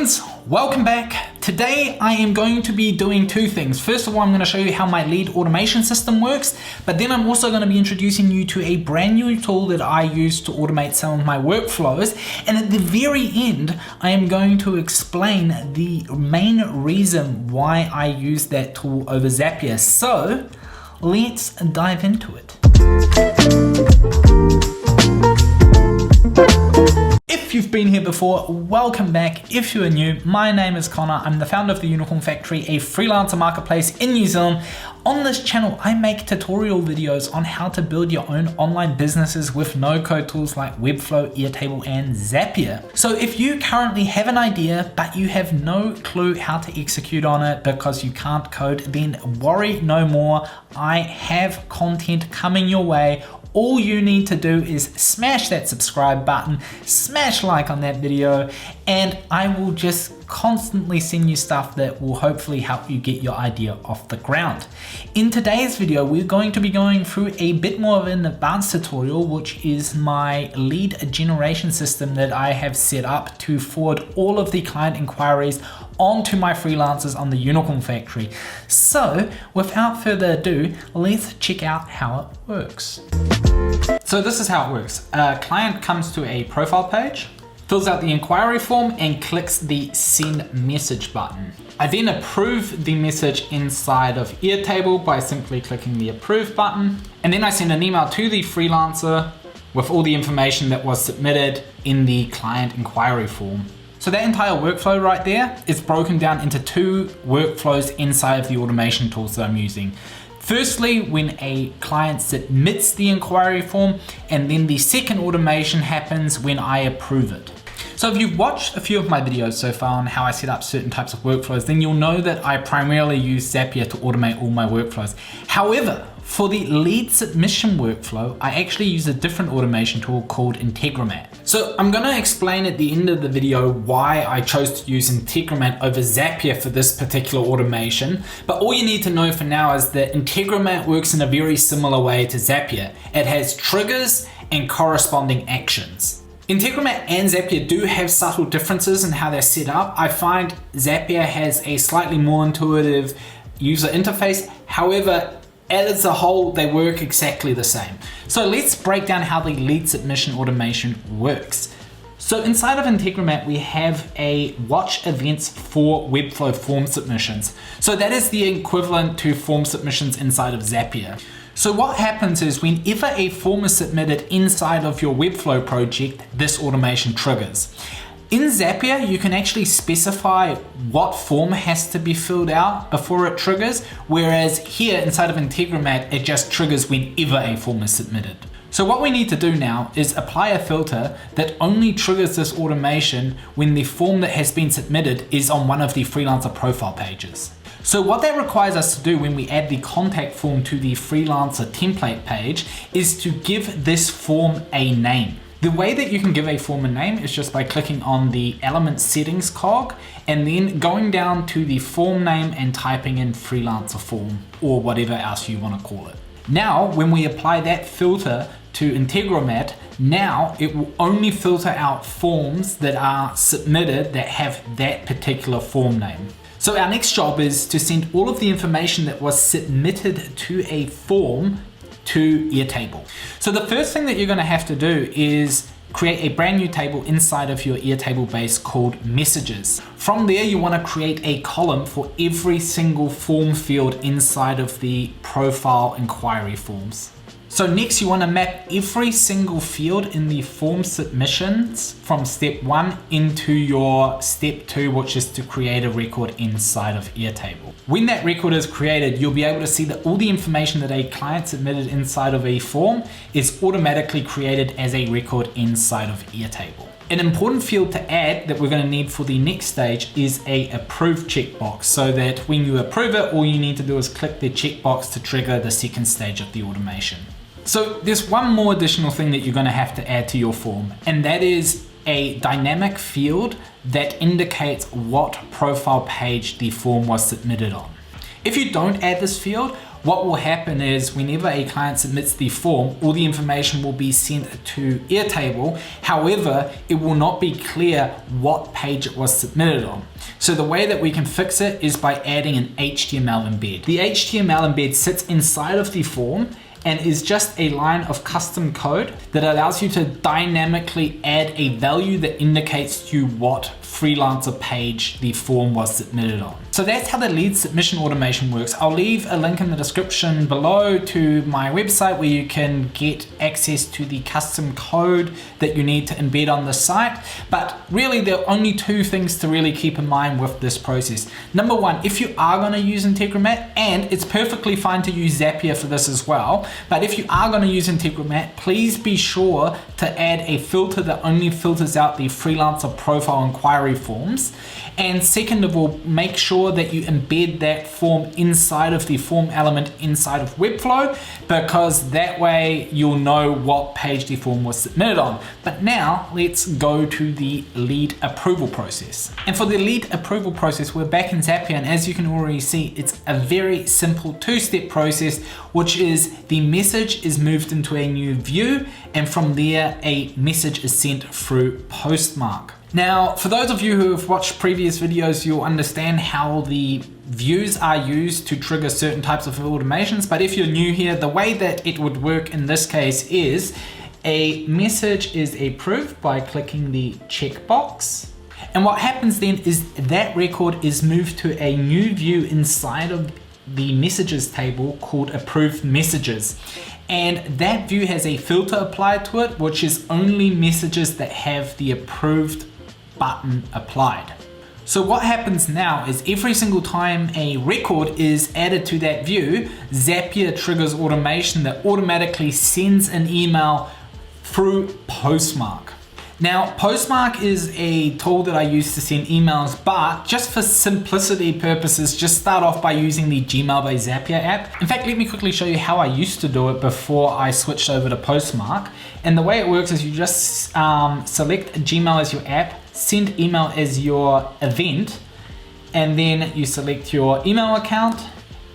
friends, welcome back. Today I am going to be doing two things. First of all, I'm going to show you how my lead automation system works, but then I'm also going to be introducing you to a brand new tool that I use to automate some of my workflows. And at the very end, I am going to explain the main reason why I use that tool over Zapier. So let's dive into it. If you've been here before, welcome back. If you are new, my name is Connor. I'm the founder of the Unicorn Factory, a freelancer marketplace in New Zealand. On this channel, I make tutorial videos on how to build your own online businesses with no-code tools like Webflow, Airtable, and Zapier. So if you currently have an idea, but you have no clue how to execute on it because you can't code, then worry no more. I have content coming your way. All you need to do is smash that subscribe button, smash like on that video, and I will just constantly send you stuff that will hopefully help you get your idea off the ground. In today's video, we're going to be going through a bit more of an advanced tutorial, which is my lead generation system that I have set up to forward all of the client inquiries onto my freelancers on the Unicorn Factory. So without further ado, let's check out how it works. So this is how it works. A client comes to a profile page, fills out the inquiry form and clicks the send message button. I then approve the message inside of Airtable by simply clicking the approve button. And then I send an email to the freelancer with all the information that was submitted in the client inquiry form. So that entire workflow right there is broken down into two workflows inside of the automation tools that I'm using. Firstly, when a client submits the inquiry form, and then the second automation happens when I approve it. So if you've watched a few of my videos so far on how I set up certain types of workflows, then you'll know that I primarily use Zapier to automate all my workflows. However, for the lead submission workflow, I actually use a different automation tool called Integromat. So I'm gonna explain at the end of the video why I chose to use Integromat over Zapier for this particular automation. But all you need to know for now is that Integromat works in a very similar way to Zapier. It has triggers and corresponding actions. Integromat and Zapier do have subtle differences in how they're set up. I find Zapier has a slightly more intuitive user interface. However, as a whole, they work exactly the same. So let's break down how the lead submission automation works. So inside of Integromat, we have a watch events for Webflow form submissions. So that is the equivalent to form submissions inside of Zapier. So what happens is whenever a form is submitted inside of your Webflow project, this automation triggers. In Zapier, you can actually specify what form has to be filled out before it triggers, whereas here inside of Integromat, it just triggers whenever a form is submitted. So what we need to do now is apply a filter that only triggers this automation when the form that has been submitted is on one of the freelancer profile pages. So what that requires us to do when we add the contact form to the freelancer template page is to give this form a name. The way that you can give a form a name is just by clicking on the element settings cog and then going down to the form name and typing in freelancer form or whatever else you want to call it. Now, when we apply that filter to Integromat, now it will only filter out forms that are submitted that have that particular form name. So our next job is to send all of the information that was submitted to a form to Airtable. So the first thing that you're going to have to do is create a brand new table inside of your Airtable base called messages. From there, you want to create a column for every single form field inside of the profile inquiry forms. So next you want to map every single field in the form submissions from step 1 into your step 2, which is to create a record inside of Airtable. When that record is created, you'll be able to see that all the information that a client submitted inside of a form is automatically created as a record inside of Airtable. An important field to add that we're going to need for the next stage is a approve checkbox, so that when you approve it, all you need to do is click the checkbox to trigger the second stage of the automation. So there's one more additional thing that you're going to have to add to your form, and that is a dynamic field that indicates what profile page the form was submitted on. If you don't add this field, what will happen is whenever a client submits the form, all the information will be sent to Airtable. However, it will not be clear what page it was submitted on. So the way that we can fix it is by adding an HTML embed. The HTML embed sits inside of the form and is just a line of custom code that allows you to dynamically add a value that indicates to you what freelancer page the form was submitted on. So that's how the lead submission automation works. I'll leave a link in the description below to my website where you can get access to the custom code that you need to embed on the site. But really, there are only two things to really keep in mind with this process. Number one, if you are going to use Integromat, and it's perfectly fine to use Zapier for this as well, but if you are going to use Integromat, please be sure to add a filter that only filters out the freelancer profile inquiry forms. And second of all, make sure that you embed that form inside of the form element inside of Webflow, because that way you'll know what page the form was submitted on. But now let's go to the lead approval process. And for the lead approval process, we're back in Zapier, and as you can already see, it's a very simple two-step process, which is the message is moved into a new view, and from there a message is sent through Postmark. Now, for those of you who have watched previous videos, you'll understand how the views are used to trigger certain types of automations. But if you're new here, the way that it would work in this case is a message is approved by clicking the checkbox. And what happens then is that record is moved to a new view inside of the messages table called approved messages. And that view has a filter applied to it, which is only messages that have the approved button applied. So what happens now is every single time a record is added to that view, Zapier triggers automation that automatically sends an email through Postmark. Now, Postmark is a tool that I use to send emails, but just for simplicity purposes, just start off by using the Gmail by Zapier app. In fact, let me quickly show you how I used to do it before I switched over to Postmark. And the way it works is you just select Gmail as your app, send email as your event, and then you select your email account.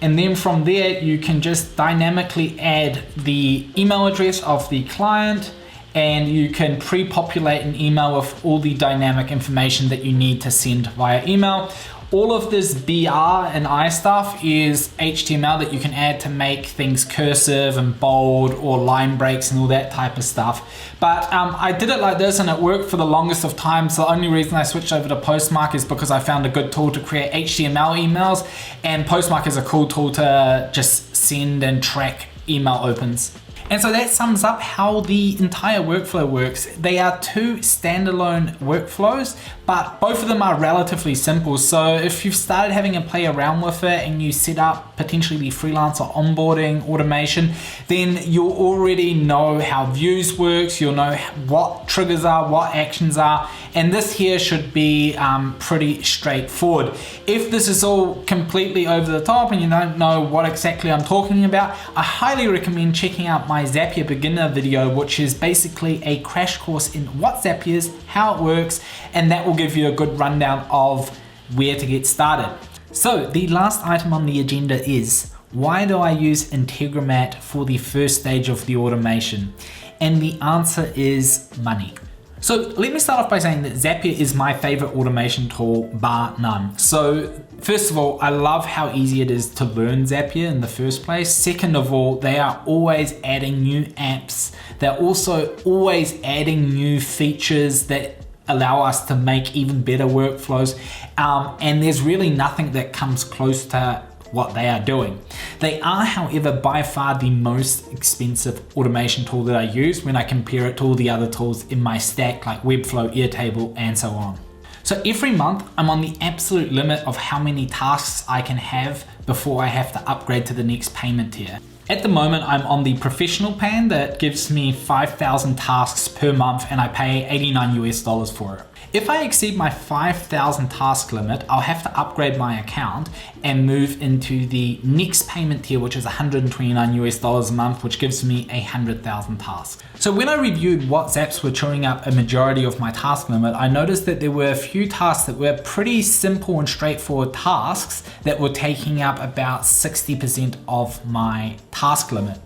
And then from there, you can just dynamically add the email address of the client, and you can pre-populate an email with all the dynamic information that you need to send via email. All of this BR and I stuff is HTML that you can add to make things cursive and bold or line breaks and all that type of stuff. But I did it like this and it worked for the longest of times. The only reason I switched over to Postmark is because I found a good tool to create HTML emails, and Postmark is a cool tool to just send and track email opens. And so that sums up how the entire workflow works. They are two standalone workflows, but both of them are relatively simple. So if you've started having a play around with it and you set up potentially the freelancer onboarding automation, then you'll already know how views works, you'll know what triggers are, what actions are, and this here should be pretty straightforward. If this is all completely over the top and you don't know what exactly I'm talking about, I highly recommend checking out my Zapier beginner video, which is basically a crash course in what Zapier is, how it works, and that will give you a good rundown of where to get started. So the last item on the agenda is, why do I use Integromat for the first stage of the automation? And the answer is money. So let me start off by saying that Zapier is my favorite automation tool, bar none. So first of all, I love how easy it is to learn Zapier in the first place. Second of all, they are always adding new apps. They're also always adding new features that allow us to make even better workflows. And there's really nothing that comes close to what they are doing. They are, however, by far the most expensive automation tool that I use when I compare it to all the other tools in my stack like Webflow, Airtable, and so on. So every month I'm on the absolute limit of how many tasks I can have before I have to upgrade to the next payment tier. At the moment, I'm on the professional plan that gives me 5,000 tasks per month and I pay $89 for it. If I exceed my 5,000 task limit, I'll have to upgrade my account and move into the next payment tier, which is $129 a month, which gives me 100,000 tasks. So when I reviewed what Zaps were chewing up a majority of my task limit, I noticed that there were a few tasks that were pretty simple and straightforward tasks that were taking up about 60% of my task limit.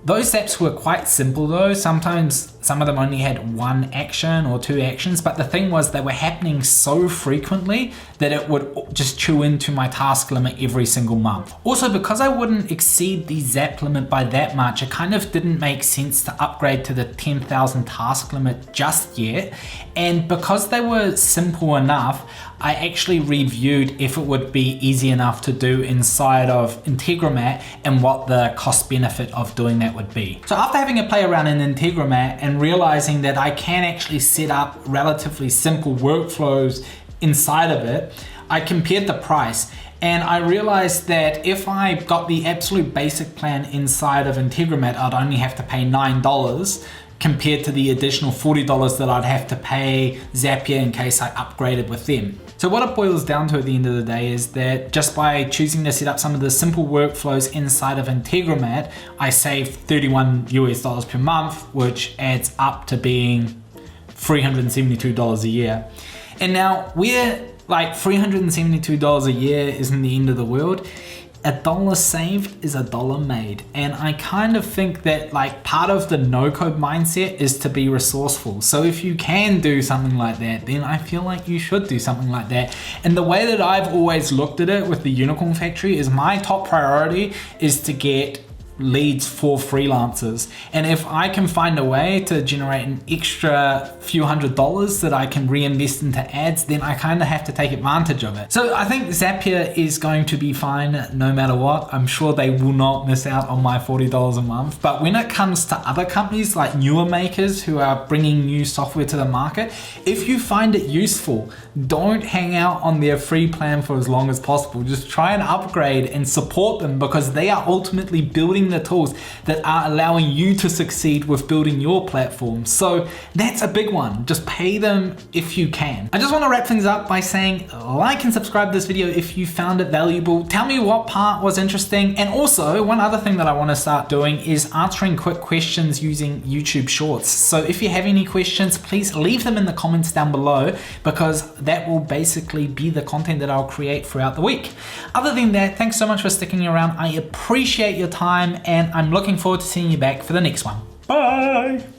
Those Zaps were quite simple though. Sometimes some of them only had one action or two actions, but the thing was they were happening so frequently that it would just chew into my task limit every single month. Also, because I wouldn't exceed the Zap limit by that much, it kind of didn't make sense to upgrade to the 10,000 task limit just yet. And because they were simple enough, I actually reviewed if it would be easy enough to do inside of Integromat and what the cost benefit of doing that would be. So after having a play around in Integromat and realizing that I can actually set up relatively simple workflows inside of it, I compared the price and I realized that if I got the absolute basic plan inside of Integromat, I'd only have to pay $9 compared to the additional $40 that I'd have to pay Zapier in case I upgraded with them. So what it boils down to at the end of the day is that just by choosing to set up some of the simple workflows inside of Integromat, I save $31 per month, which adds up to being $372 a year. And now we're like $372 a year isn't the end of the world. $1 saved is $1 made. And I kind of think that like part of the no-code mindset is to be resourceful. So if you can do something like that, then I feel like you should do something like that. And the way that I've always looked at it with the Unicorn Factory is my top priority is to get leads for freelancers. And if I can find a way to generate an extra few $100s that I can reinvest into ads, then I kind of have to take advantage of it. So I think Zapier is going to be fine no matter what. I'm sure they will not miss out on my $40 a month. But when it comes to other companies like newer makers who are bringing new software to the market, if you find it useful, don't hang out on their free plan for as long as possible. Just try and upgrade and support them because they are ultimately building the tools that are allowing you to succeed with building your platform. So that's a big one. Just pay them if you can. I just want to wrap things up by saying like and subscribe to this video if you found it valuable. Tell me what part was interesting. And also one other thing that I want to start doing is answering quick questions using YouTube Shorts. So if you have any questions, please leave them in the comments down below because that will basically be the content that I'll create throughout the week. Other than that, thanks so much for sticking around. I appreciate your time and I'm looking forward to seeing you back for the next one. Bye!